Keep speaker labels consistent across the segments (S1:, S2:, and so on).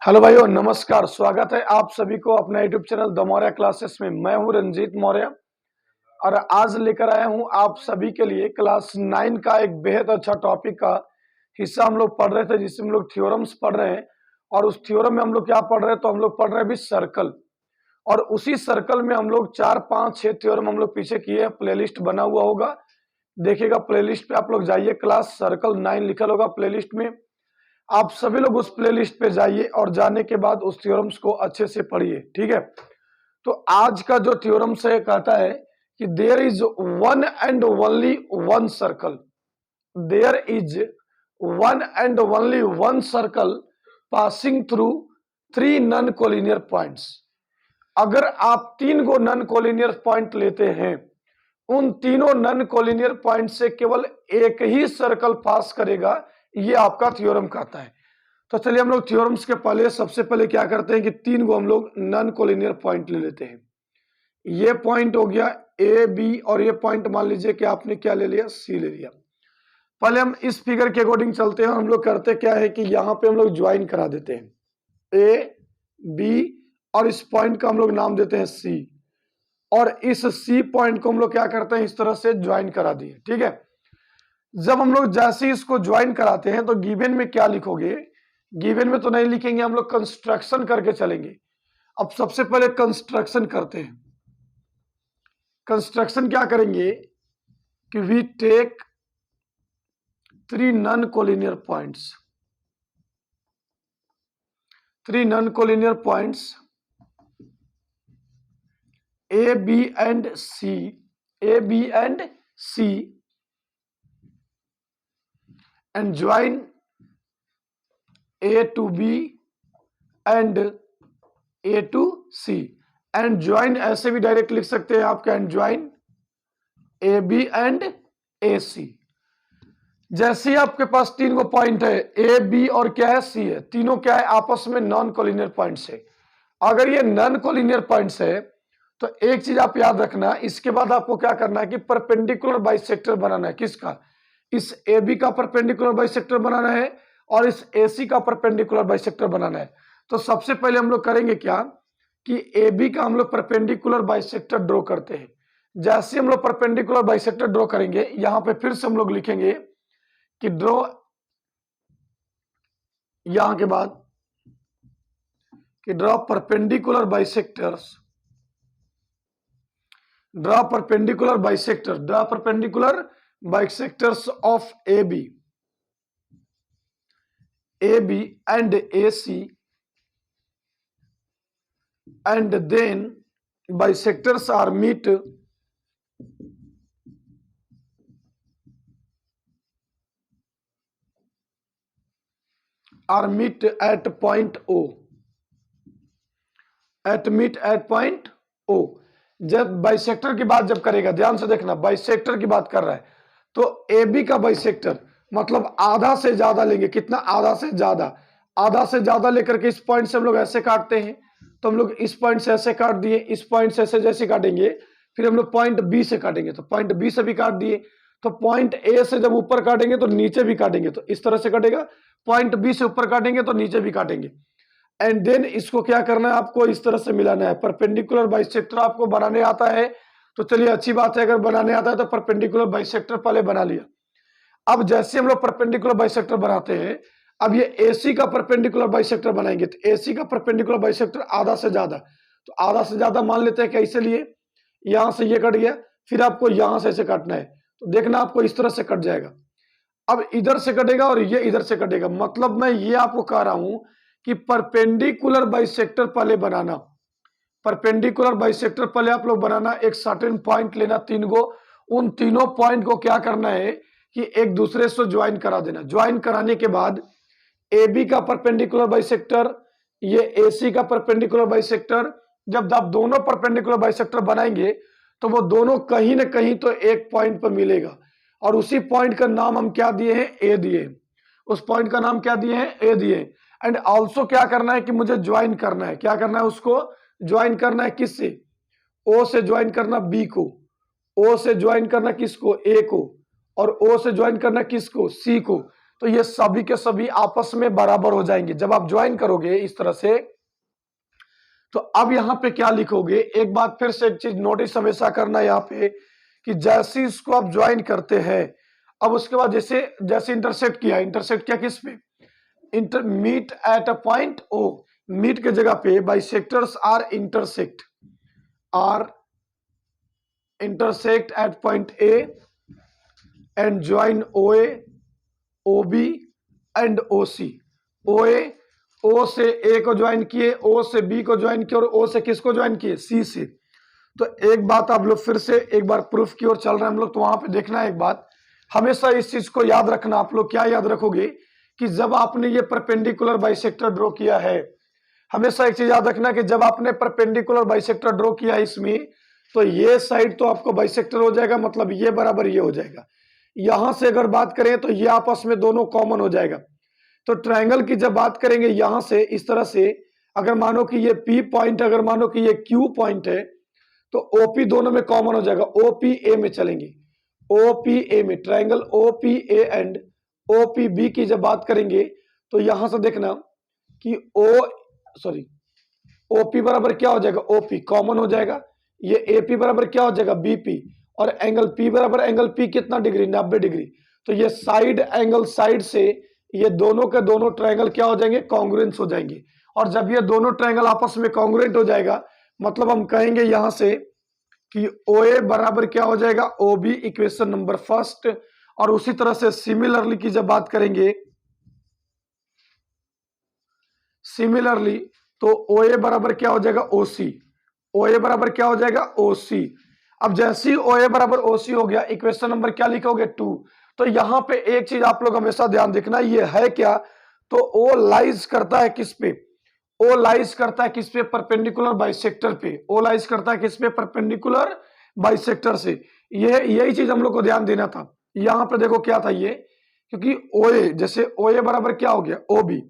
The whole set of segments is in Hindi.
S1: हेलो भाइयों, नमस्कार। स्वागत है आप सभी को अपना YouTube channel the Maurya classes में। मैं हूं रंजीत मौर्य और आज लेकर आया हूं आप सभी के लिए क्लास 9 का एक बेहद अच्छा टॉपिक का हिस्सा हम लोग पढ़ रहे थे, जिसमें हम लोग थ्योरम्स पढ़ रहे हैं। और उस थ्योरम में हम लोग क्या पढ़ रहे हैं, तो हम लोग पढ़ रहे हैं अभी सर्कल। और उसी सर्कल में हम लोग 4, 5, 6 थ्योरम हम लोग पीछे किए हैं। प्लेलिस्ट बना हुआ होगा, देखिएगा प्लेलिस्ट पे आप लोग जाइए, क्लास सर्कल 9 लिखल होगा प्लेलिस्ट में। आप सभी लोग उस प्लेलिस्ट पे जाइए और जाने के बाद उस थ्योरम्स को अच्छे से पढ़िए, ठीक है। तो आज का जो थ्योरम्स है कहता है कि there is one and only one circle, there is one and only one circle passing through 3 non collinear points. अगर आप 3 गो नॉन कोलिनियर पॉइंट लेते हैं, उन तीनों नॉन कोलिनियर पॉइंट से केवल एक ही सर्कल पास करेगा, ये आपका थ्योरम कहता है। तो चलिए हम लोग थ्योरम्स के पहले सबसे पहले क्या करते हैं कि 3 गो हम लोग नॉन कोलिनियर पॉइंट ले लेते हैं। ये पॉइंट हो गया ए बी, और ये पॉइंट मान लीजिए कि आपने क्या ले लिया, सी ले लिया। पहले हम इस फिगर के अकॉर्डिंग चलते हैं। हम लोग करते क्या है कि यहाँ पे हम लोग ज्वाइन करा देते हैं ए बी, और इस पॉइंट का हम लोग नाम देते हैं सी। और इस सी पॉइंट को हम लोग क्या करते हैं, इस तरह से ज्वाइन करा दिए, ठीक है। जब हम लोग जैसे ही इसको ज्वाइन कराते हैं तो गिवन में क्या लिखोगे, गिवन में तो नहीं लिखेंगे, हम लोग कंस्ट्रक्शन करके चलेंगे। अब सबसे पहले कंस्ट्रक्शन करते हैं। कंस्ट्रक्शन क्या करेंगे कि we take 3 non collinear points, 3 non collinear points A B and C, A B and C, and join A to B and A to C, and join ऐसे भी डायरेक्ट लिख सकते हैं आपका, and join A B and A C. जैसे ही आपके पास 3 गो पॉइंट है, ए बी और क्या है, सी है, तीनों क्या है, आपस में नॉन कोलिनियर पॉइंट्स है। अगर ये नॉन कोलिनियर पॉइंट्स है तो एक चीज आप याद रखना, इसके बाद आपको क्या करना है कि परपेंडिकुलर बाइसेक्टर बनाना है। किसका, इस ए बी का परपेंडिकुलर बाइसेक्टर बनाना है और इस AC का परपेंडिकुलर बाइसेक्टर बनाना है। तो सबसे पहले हम लोग करेंगे क्या कि AB का हम लोग परपेंडिकुलर बाइसेक्टर ड्रॉ करते हैं। जैसे हम लोग परपेंडिकुलर बाइसेक्टर ड्रॉ करेंगे, यहां पे फिर से हम लोग लिखेंगे कि ड्रॉ, यहां के बाद कि draw perpendicular bisectors, draw perpendicular bisector, draw perpendicular bisectors of AB and AC, and then bisectors are meet at point O, at point O। जब बाइसेक्टर की बात जब करेगा, ध्यान से देखना, बाइसेक्टर की बात कर रहा है तो AB का बाइसेक्टर मतलब आधा से ज्यादा लेंगे। कितना, आधा से ज्यादा, आधा से ज्यादा लेकर के इस पॉइंट से हम लोग ऐसे काटते हैं। तो हम लोग इस पॉइंट से ऐसे काट दिए, इस पॉइंट से ऐसे जैसे काटेंगे, फिर हम लोग पॉइंट बी से काटेंगे, तो पॉइंट बी से भी काट दिए। तो पॉइंट ए से जब ऊपर काटेंगे तो नीचे भी काटेंगे, तो इस तरह से कटेगा। पॉइंट बी से ऊपर काटेंगे तो नीचे भी काटेंगे। एंड देन इसको क्या करना है, आपको इस तरह से मिलाना है। परपेंडिकुलर बाइसेक्टर आपको बनाने आता है तो चलिए अच्छी बात है, अगर बनाने आता है तो परपेंडिकुलर बाइसेक्टर पहले बना लिया। अब जैसे हम लोग परपेंडिकुलर बाइसेक्टर बनाते हैं, अब ये AC का परपेंडिकुलर बाइसेक्टर बनाएंगे। तो AC का परपेंडिकुलर बाइसेक्टर आधा से ज्यादा, तो आधा से ज्यादा मान लेते हैं। कैसे लिए, यहां से ये कट गया, फिर आपको यहां से ऐसे काटना है, तो देखना आपको इस तरह से कट जाएगा। अब इधर से कटेगा और ये इधर से कटेगा। मतलब मैं ये आपको कह रहा हूं कि परपेंडिकुलर बाइसेक्टर पहले बनाना, परपेंडिकुलर बाइसेक्टर पहले आप लोग बनाना, एक सर्टेन पॉइंट लेना 3 गो, उन तीनों पॉइंट को क्या करना है कि एक दूसरे से ज्वाइन करा देना। ज्वाइन कराने के बाद AB का परपेंडिकुलर बाइसेक्टर, ये AC का परपेंडिकुलर बाइसेक्टर, जब आप दोनों परपेंडिकुलर बाइसेक्टर बनाएंगे तो वो दोनों कहीं ना कहीं तो एक पॉइंट पर मिलेगा, और उसी पॉइंट का नाम हम क्या दिए हैं, A दिए। उस पॉइंट का नाम क्या दिए हैं, A दिए। एंड ऑल्सो क्या करना है कि मुझे ज्वाइन करना है, क्या करना है, उसको ज्वाइन करना है। किससे, O से ज्वाइन करना B को, O से ज्वाइन करना किसको, A को, और O से ज्वाइन करना किसको, C को। तो ये सभी के सभी आपस में बराबर हो जाएंगे जब आप ज्वाइन करोगे इस तरह से। तो अब यहां पे क्या लिखोगे, एक बात फिर से एक चीज नोटिस हमेशा करना यहाँ पे कि जैसे इसको आप ज्वाइन करते हैं, अब उसके बाद जैसे जैसे इंटरसेक्ट किया किस पे, inter meet at a point O, meet के जगह पे bisectors are intersect at point A and join O A O B and O C. O A, O से ए को ज्वाइन किए, ओ से बी को ज्वाइन किए और ओ से किसको ज्वाइन किए, सी से। तो एक बात आप लोग फिर से एक बार प्रूफ की ओर चल रहे हैं हम लोग, तो वहां पे देखना है एक बात, हमेशा इस चीज को याद रखना। आप लोग क्या याद रखोगे कि जब आपने ये परपेंडिकुलर बाइसेक्टर ड्रॉ किया है, हमेशा एक चीज याद रखना कि जब आपने परपेंडिकुलर बाइसेक्टर ड्रॉ किया है इसमें, तो ये साइड तो आपको बाइसेक्टर हो जाएगा, मतलब ये बराबर ये हो जाएगा। यहां से अगर बात करें तो ये आपस में दोनों कॉमन हो जाएगा। तो ट्रायंगल की जब बात करेंगे यहां से इस तरह से, अगर मानो कि ये P पॉइंट, अगर मानो कि ये Q पॉइंट है, तो OP दोनों में कॉमन हो जाएगा, OPA में चलेंगे, OPA में ट्रायंगल OPA एंड OPB की जब बात करेंगे तो यहां से देखना कि OP बराबर क्या हो जाएगा, OP कॉमन हो जाएगा, ये AP बराबर क्या हो जाएगा, BP, और एंगल P बराबर एंगल P कितना डिग्री, 90 डिग्री। तो ये साइड एंगल साइड से ये दोनों के दोनों ट्रायंगल क्या हो जाएंगे, कॉन्ग्रुएंट हो जाएंगे। और जब ये दोनों ट्रायंगल आपस में कॉन्ग्रुएंट हो जाएगा, मतलब हम कहेंगे यहां से कि OA बराबर क्या हो जाएगा, OB, इक्वेशन नंबर फर्स्ट। और उसी तरह से सिमिलरली की जब बात करेंगे, सिमिलरली तो OA बराबर क्या हो जाएगा, OC, OA बराबर क्या हो जाएगा, OC। अब जैसे ही OA बराबर OC हो गया, इक्वेशन नंबर क्या लिखोगे, 2। तो यहां पे एक चीज आप लोग हमेशा ध्यान देखना, ये है क्या, तो O लाइज करता है किस पे, O लाइज करता है किस पे, परपेंडिकुलर बाइसेक्टर पे। O लाइज करता है किस पे, परपेंडिकुलर बाइसेक्टर से। ये यही चीज हम लोग को ध्यान देना था। यहां पे देखो क्या था ये, क्योंकि OA, जैसे OA बराबर क्या हो गया, OB,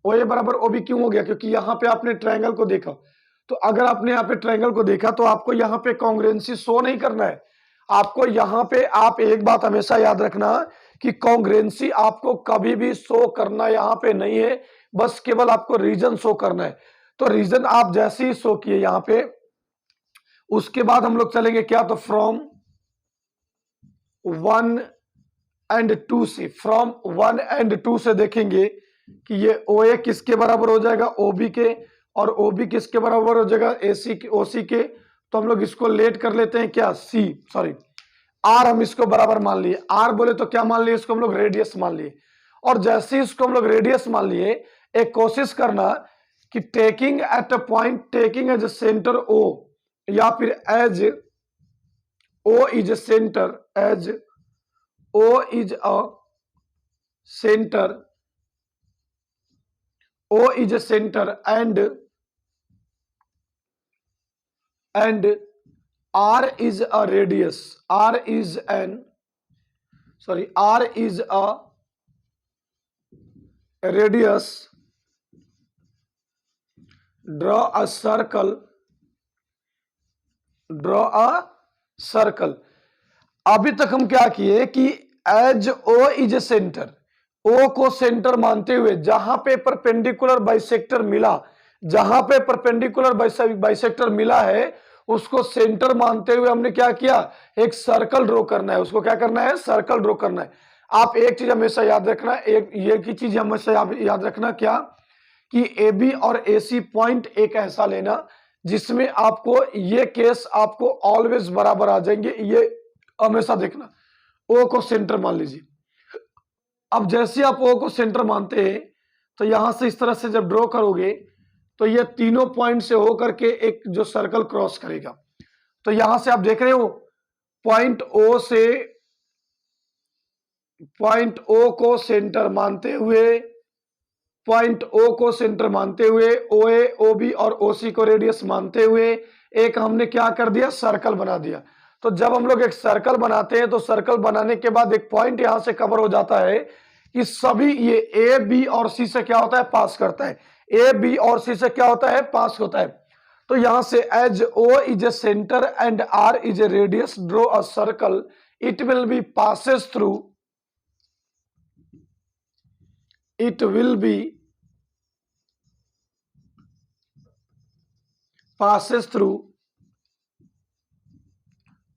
S1: OA बराबर OB क्यों हो गया, क्योंकि यहां पे आपने ट्रायंगल को देखा। तो अगर आपने यहाँ पे ट्रायंगल को देखा तो आपको यहाँ पे कॉन्ग्रुएंसी शो नहीं करना है, आपको यहाँ पे आप एक बात हमेशा याद रखना कि कॉन्ग्रुएंसी आपको कभी भी शो करना यहाँ पे नहीं है, बस केवल आपको रीजन शो करना है। तो रीजन आप जैसे ही शो किए यहाँ पे, उसके बाद हम लोग चलेंगे क्या, तो फ्रॉम 1 एंड 2 से, फ्रॉम 1 एंड 2 से देखेंगे कि ये OA किसके बराबर हो जाएगा, OB के, और OB किसके बराबर हो जाएगा, AC के, OC के। तो हम लोग इसको लेट कर लेते हैं क्या, R हम इसको बराबर मान लिए। R बोले तो क्या मान लिए, इसको हम लोग रेडियस मान लिए। और जैसे इसको हम लोग रेडियस मान लिए, एक कोशिश करना कि taking at a point, taking as a centre O, या फिर as O is a centre, as O is a centre, O is a center and R is a radius, R is a radius, draw a circle, अभी तक हम क्या किए कि as O is a centre, O को सेंटर मानते हुए जहां पे परपेंडिकुलर बाइसेक्टर मिला, जहां पे परपेंडिकुलर बाइसेक्टर मिला है उसको सेंटर मानते हुए हमने क्या किया, एक सर्कल ड्रॉ करना है। उसको क्या करना है, सर्कल ड्रॉ करना है। आप एक चीज हमेशा याद रखना, एक ही चीज हमेशा याद रखना क्या, कि AB और AC पॉइंट एक ऐसा लेना जिसमें आपको ये केस आपको ऑलवेज बराबर आ जाएंगे, ये हमेशा देखना। O को सेंटर मान लीजिए। अब जैसे आप O को सेंटर मानते हैं तो यहां से इस तरह से जब ड्रॉ करोगे तो ये तीनों पॉइंट से होकर के एक जो सर्कल क्रॉस करेगा। तो यहां से आप देख रहे हो पॉइंट O से, पॉइंट O को सेंटर मानते हुए, पॉइंट O को सेंटर मानते हुए, OA, OB और OC को रेडियस मानते हुए एक हमने क्या कर दिया, सर्कल बना दिया। तो जब हम लोग एक सर्कल बनाते हैं तो सर्कल बनाने के बाद एक पॉइंट यहां से कवर हो जाता है कि सभी ये A, B और C से क्या होता है, पास करता है। A, B और C से क्या होता है, पास होता है। तो यहां से as O is a centre and R is a radius, draw a circle, it will be passes through it will be passes through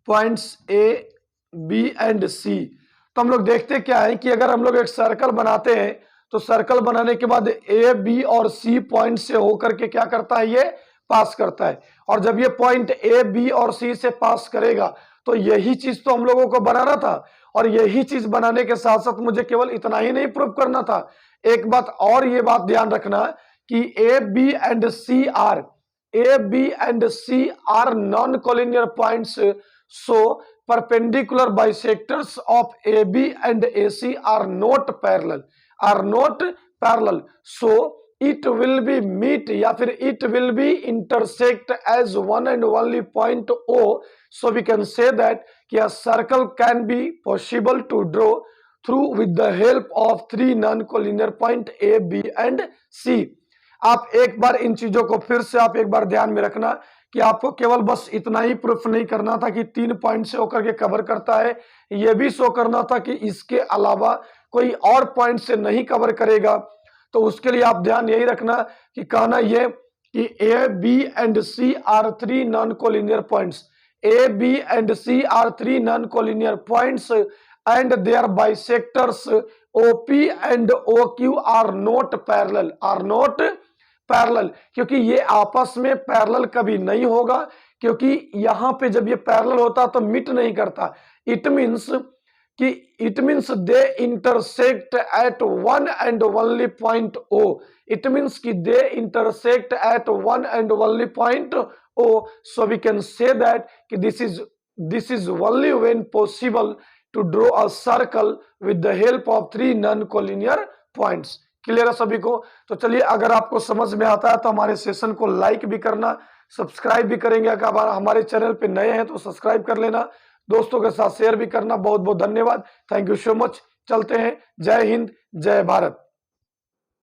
S1: points A, B and C. तो हम लोग देखते क्या है कि अगर हम लोग एक सर्कल बनाते हैं तो सर्कल बनाने के बाद ए, बी और सी पॉइंट से होकर के क्या करता है, ये पास करता है। और जब ये पॉइंट ए, बी और सी से पास करेगा तो यही चीज तो हम लोगों को बनाना था। और यही चीज बनाने के साथ साथ मुझे केवल इतना ही नहीं प्रूव करना था, एक बात और ये बात ध्यान रखना कि A, B and C are non collinear points, so perpendicular bisectors of AB and AC are not parallel, so it will be meet या फिर it will be intersect as one and only point O, so we can say that कि a circle can be possible to draw through with the help of three non-collinear point A, B and C। आप एक बार इन चीजों को फिर से आप एक बार ध्यान में रखना कि आपको केवल बस इतना ही प्रूफ नहीं करना था कि 3 पॉइंट से होकर के कवर करता है, यह भी शो करना था कि इसके अलावा कोई और पॉइंट से नहीं कवर करेगा। तो उसके लिए आप ध्यान यही रखना कि कहना यह कि A, B and C are 3 non collinear points, A, B and C are 3 non collinear points and their bisectors OP and OQ are not parallel, क्योंकि ये आपस में पैरेलल कभी नहीं होगा, क्योंकि यहां पे जब ये पैरेलल होता तो मीट नहीं करता। It means they intersect at one and only point O. It means कि they intersect at one and only point O, so we can say that कि this is only when possible to draw a circle with the help of 3 non collinear points. Clear है सभी को? तो चलिए, अगर आपको समझ में आता है तो हमारे सेशन को लाइक भी करना, सब्सक्राइब भी करेंगे। अगर हमारे चैनल पे नए हैं तो सब्सक्राइब कर लेना, दोस्तों के साथ शेयर भी करना। बहुत बहुत धन्यवाद, थैंक यू सो मच। चलते हैं, जय हिंद, जय भारत।